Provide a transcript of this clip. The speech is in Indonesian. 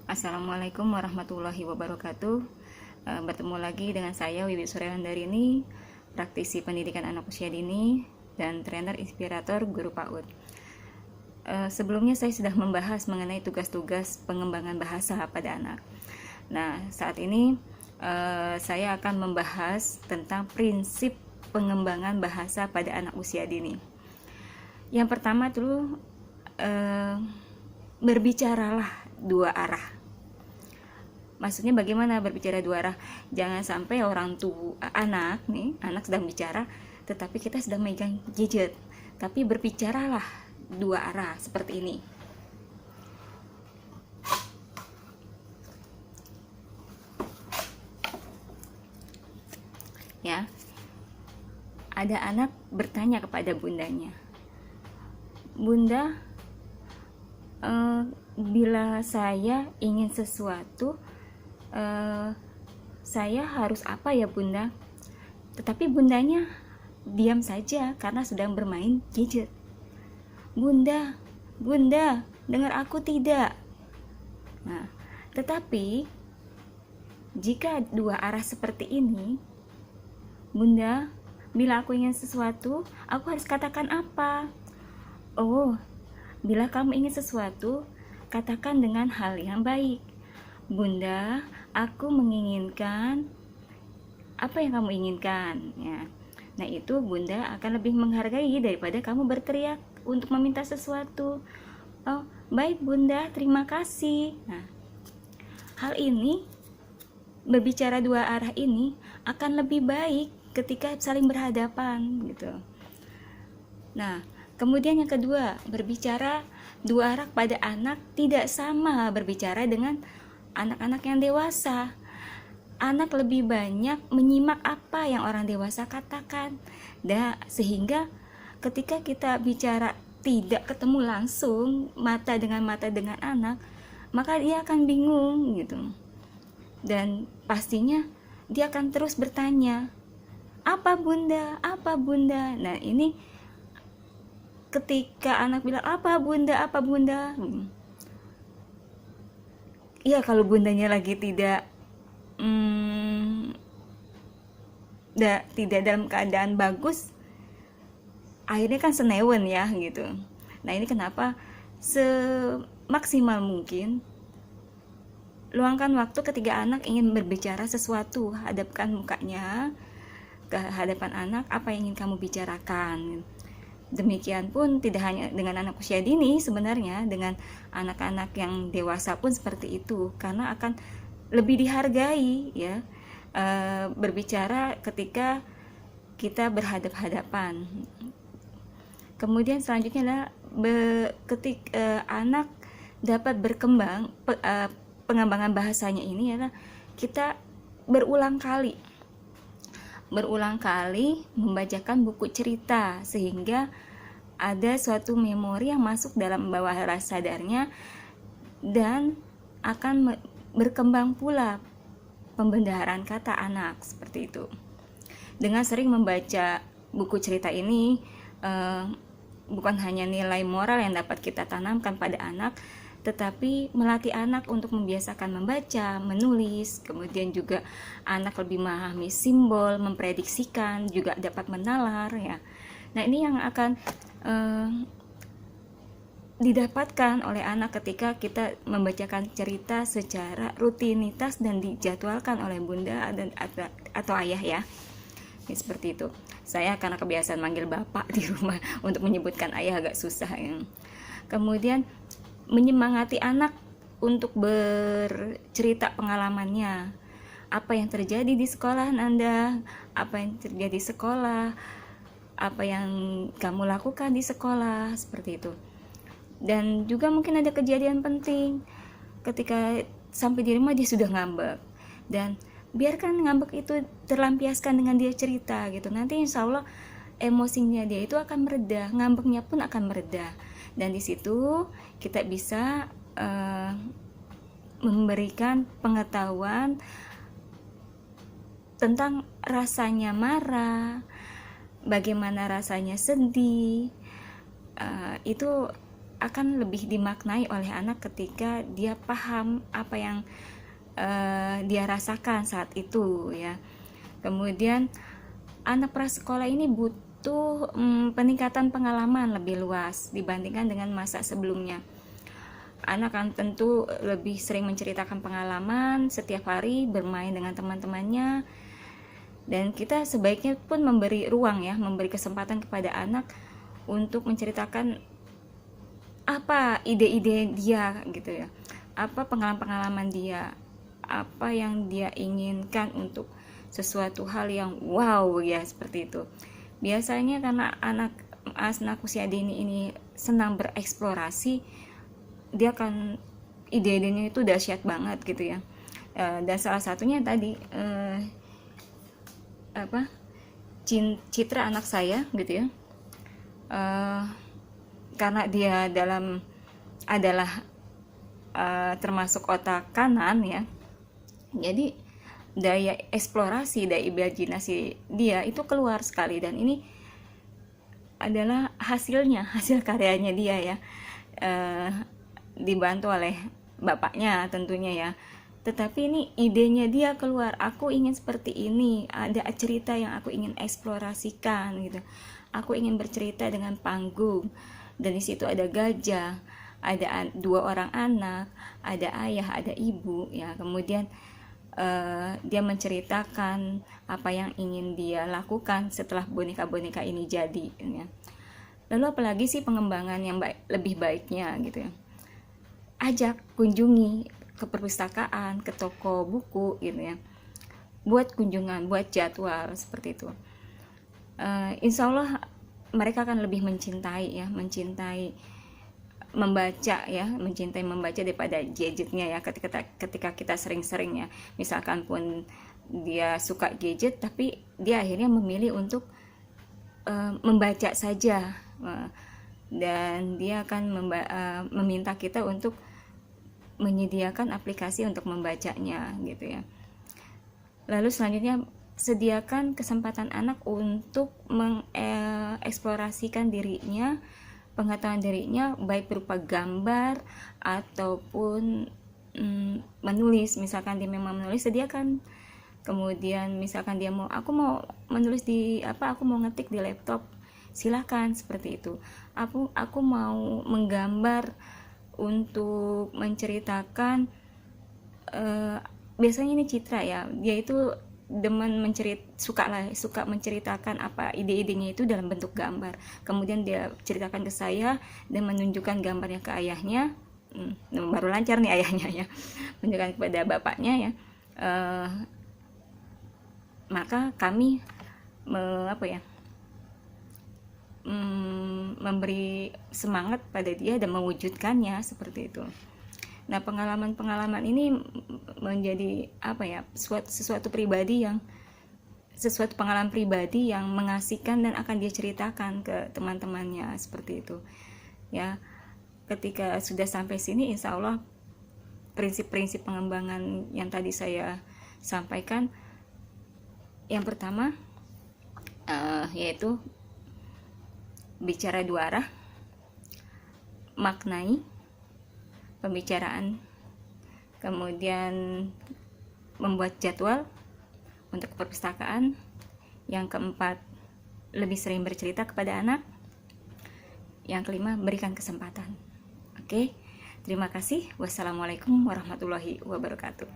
Assalamualaikum warahmatullahi wabarakatuh. Bertemu lagi dengan saya Wiwi Suryahandarini, praktisi pendidikan anak usia dini dan trainer inspirator guru PAUD. Sebelumnya saya sudah membahas mengenai tugas-tugas pengembangan bahasa pada anak. Nah, saat ini saya akan membahas tentang prinsip pengembangan bahasa pada anak usia dini. Yang pertama dulu, berbicaralah dua arah. Maksudnya bagaimana berbicara dua arah? Jangan sampai orang tua anak sedang bicara tetapi kita sedang megang gadget. Tapi berbicaralah dua arah seperti ini. Ya. Ada anak bertanya kepada bundanya. Bunda, bila saya ingin sesuatu, saya harus apa ya bunda? Tetapi bundanya diam saja karena sedang bermain gadget. Bunda, dengar aku tidak? Nah, tetapi jika dua arah seperti ini, bunda, bila aku ingin sesuatu, aku harus katakan apa? Oh, bila kamu ingin sesuatu, katakan dengan hal yang baik. Bunda, aku menginginkan apa yang kamu inginkan, ya. Nah, itu bunda akan lebih menghargai daripada kamu berteriak untuk meminta sesuatu. Oh, baik bunda, terima kasih. Nah, hal ini, berbicara dua arah ini akan lebih baik ketika saling berhadapan gitu. Nah, kemudian yang kedua, berbicara dua arah pada anak tidak sama berbicara dengan anak-anak yang dewasa. Anak lebih banyak menyimak apa yang orang dewasa katakan, sehingga ketika kita bicara tidak ketemu langsung mata dengan anak, maka dia akan bingung gitu. Dan pastinya dia akan terus bertanya, apa bunda? Nah, ini ketika anak bilang apa bunda, ya kalau bundanya lagi tidak dalam keadaan bagus, akhirnya kan senewen ya gitu. Nah, ini kenapa semaksimal mungkin luangkan waktu ketika anak ingin berbicara sesuatu, hadapkan mukanya ke hadapan anak, apa yang ingin kamu bicarakan. Demikian pun tidak hanya dengan anak usia dini, sebenarnya dengan anak-anak yang dewasa pun seperti itu, karena akan lebih dihargai ya berbicara ketika kita berhadap-hadapan. Kemudian selanjutnya adalah ketika anak dapat berkembang, pengembangan bahasanya ini adalah kita berulang kali membacakan buku cerita sehingga ada suatu memori yang masuk dalam bawah sadarnya dan akan berkembang pula pembendaharaan kata anak seperti itu. Dengan sering membaca buku cerita ini, bukan hanya nilai moral yang dapat kita tanamkan pada anak, tetapi melatih anak untuk membiasakan membaca, menulis, kemudian juga anak lebih memahami simbol, memprediksikan, juga dapat menalar ya. Nah, ini yang akan didapatkan oleh anak ketika kita membacakan cerita secara rutinitas dan dijadwalkan oleh bunda dan atau ayah ya. Ya, seperti itu. Saya karena kebiasaan manggil bapak di rumah, untuk menyebutkan ayah agak susah ya. Kemudian menyemangati anak untuk bercerita pengalamannya. Apa yang terjadi di sekolah Anda, apa yang terjadi di sekolah, apa yang kamu lakukan di sekolah, seperti itu. Dan juga mungkin ada kejadian penting ketika sampai di rumah dia sudah ngambek, dan biarkan ngambek itu terlampiaskan dengan dia cerita gitu. Nanti insya Allah emosinya dia itu akan mereda, ngambeknya pun akan mereda. Dan di situ kita bisa memberikan pengetahuan tentang rasanya marah, bagaimana rasanya sedih. Itu akan lebih dimaknai oleh anak ketika dia paham apa yang dia rasakan saat itu ya. Kemudian anak prasekolah ini butuh peningkatan pengalaman lebih luas dibandingkan dengan masa sebelumnya. Anak kan tentu lebih sering menceritakan pengalaman setiap hari bermain dengan teman-temannya, dan kita sebaiknya pun memberi ruang ya, memberi kesempatan kepada anak untuk menceritakan apa ide-ide dia gitu ya, apa pengalaman-pengalaman dia, apa yang dia inginkan untuk sesuatu hal yang wow ya, seperti itu. Biasanya karena anak usia dini ini senang bereksplorasi, dia akan ide-idenya itu dahsyat banget gitu ya. Dan salah satunya tadi Citra anak saya gitu ya, karena dia adalah termasuk otak kanan ya, jadi daya eksplorasi, daya imajinasi dia itu keluar sekali, dan ini adalah hasil karyanya dia ya, dibantu oleh bapaknya tentunya ya. Tetapi ini idenya dia keluar, aku ingin seperti ini, ada cerita yang aku ingin eksplorasikan gitu, aku ingin bercerita dengan panggung, dan di situ ada gajah, ada 2 orang anak, ada ayah, ada ibu ya. Kemudian dia menceritakan apa yang ingin dia lakukan setelah boneka-boneka ini jadi ya. Lalu apalagi sih pengembangan yang lebih baiknya gitu ya, ajak kunjungi ke perpustakaan, ke toko buku gitu ya, buat kunjungan, buat jadwal seperti itu. Insya Allah mereka akan lebih mencintai membaca daripada gadgetnya ya. Ketika kita sering-sering ya, misalkan pun dia suka gadget tapi dia akhirnya memilih untuk membaca saja, dan dia akan meminta kita untuk menyediakan aplikasi untuk membacanya gitu ya. Lalu selanjutnya, sediakan kesempatan anak untuk mengeksplorasikan dirinya, pengetahuan dirinya, baik berupa gambar ataupun menulis. Misalkan dia memang menulis, sediakan. Kemudian misalkan dia aku mau menulis aku mau ngetik di laptop, silahkan seperti itu. Aku mau menggambar untuk menceritakan, biasanya ini Citra ya, dia itu demen suka menceritakan apa ide-idenya itu dalam bentuk gambar. Kemudian dia ceritakan ke saya dan menunjukkan gambarnya ke ayahnya. Baru lancar nih ayahnya ya, menunjukkan kepada bapaknya ya. Maka kami memberi semangat pada dia dan mewujudkannya seperti itu. Nah, pengalaman-pengalaman ini menjadi sesuatu pengalaman pribadi yang mengasihkan dan akan dia ceritakan ke teman-temannya seperti itu. Ya, ketika sudah sampai sini, insya Allah prinsip-prinsip pengembangan yang tadi saya sampaikan, yang pertama yaitu bicara 2 arah, maknai pembicaraan, kemudian membuat jadwal untuk perpustakaan. Yang keempat, lebih sering bercerita kepada anak. Yang kelima, berikan kesempatan. Oke, terima kasih. Wassalamualaikum warahmatullahi wabarakatuh.